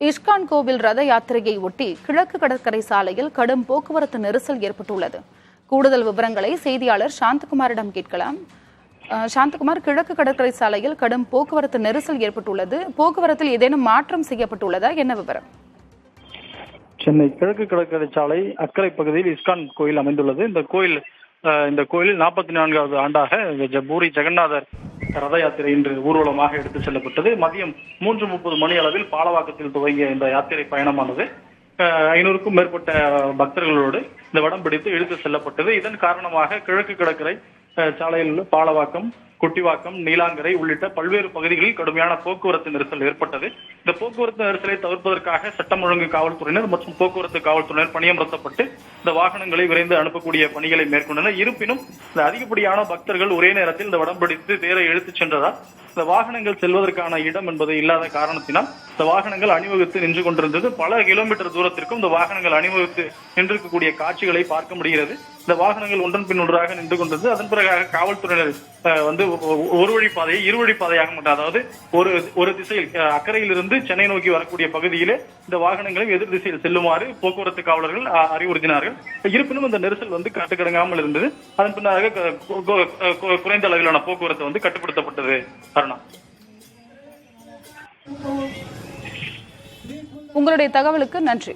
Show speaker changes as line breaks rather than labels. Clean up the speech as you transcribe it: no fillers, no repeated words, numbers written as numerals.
ISKCON கோவில் ரத யாத்திரையை ஒட்டி கிழக்கு கடற்கரை சாலையில் கடும் போக்குவரத்து நெரிசல் ஏற்பட்டுள்ளது. கூடுதல் விவரங்களை செய்தியாளர் சாந்தகுமாரிடம் கேட்கலாம். சாந்தகுமார், கிழக்கு கடற்கரை சாலையில் கடும் போக்குவரத்து நெரிசல் ஏற்பட்டுள்ளது. போக்குவரத்தில் ஏதேனும் மாற்றம் செய்யப்பட்டுள்ளதா? என்ன விவரம்?
சென்னை கிழக்கு கடற்கரை சாலை அக்கரை பகுதியில் இஸ்கான் கோயில் அமைந்துள்ளது. இந்த கோயிலில் 44வது ஆண்டாக பூரி ஜெகநாதர் ரத யாத்திரை இன்று ஊர்வலமாக எடுத்துச் செல்லப்பட்டது. மதியம் 3:30 மணி அளவில் பாலவாக்கத்தில் துவங்கிய இந்த யாத்திரை பயணமானது 500க்கும் மேற்பட்ட பக்தர்களோடு இந்த வடம் பிடித்து இழுத்து செல்லப்பட்டது. இதன் காரணமாக கிழக்கு கடற்கரை சாலையில் உள்ள பாலவாக்கம், குட்டிவாக்கம், நீலாங்கரை உள்ளிட்ட பல்வேறு பகுதிகளில் கடுமையான போக்குவரத்து நெரிசல் ஏற்பட்டது. இந்த போக்குவரத்து நெரிசலை தவிர்ப்பதற்காக சட்டம் ஒழுங்கு காவல்துறையினர் மற்றும் போக்குவரத்து காவல்துறையினர் பணியமர்த்தப்பட்டு இந்த வாகனங்களை விரைந்து அனுப்பக்கூடிய பணிகளை மேற்கொண்டனர். இருப்பினும் இந்த அதிகப்படியான பக்தர்கள் ஒரே நேரத்தில் இந்த வடம் பிடித்து தேரை இழுத்துச் சென்றதால் இந்த வாகனங்கள் செல்வதற்கான இடம் என்பது இல்லாத காரணத்தினால் இந்த வாகனங்கள் அணிவகுத்து நின்று கொண்டிருந்தது. பல கிலோமீட்டர் தூரத்திற்கும் இந்த வாகனங்கள் அணிவகுத்து நின்றிருக்கக்கூடிய காட்சிகளை பார்க்க முடிகிறது. இந்த வாகனங்கள் ஒன்றன் பின் ஒன்றாக நின்று கொண்டிருந்தது. அதன் பிறகு காவல்துறையினர் ஒரு வழிப்பாதையை இருவழிப்பாதையாக மாட்டார், அதாவது ஒரு திசையில் அக்கறையிலிருந்து சென்னை நோக்கி வரக்கூடிய பகுதியிலே இந்த வாகனங்களை எதிர் திசையில் செல்லுமாறு போக்குவரத்து காவலர்கள் அறிவுறுத்தினார்கள். இருப்பினும் இந்த நெரிசல் கட்டுக்கடங்காமல் இருந்தது. அதன் பின்னாக குறைந்த அளவிலான போக்குவரத்து கட்டுப்படுத்தப்பட்டது. அருணா,
உங்களுடைய தகவலுக்கு நன்றி.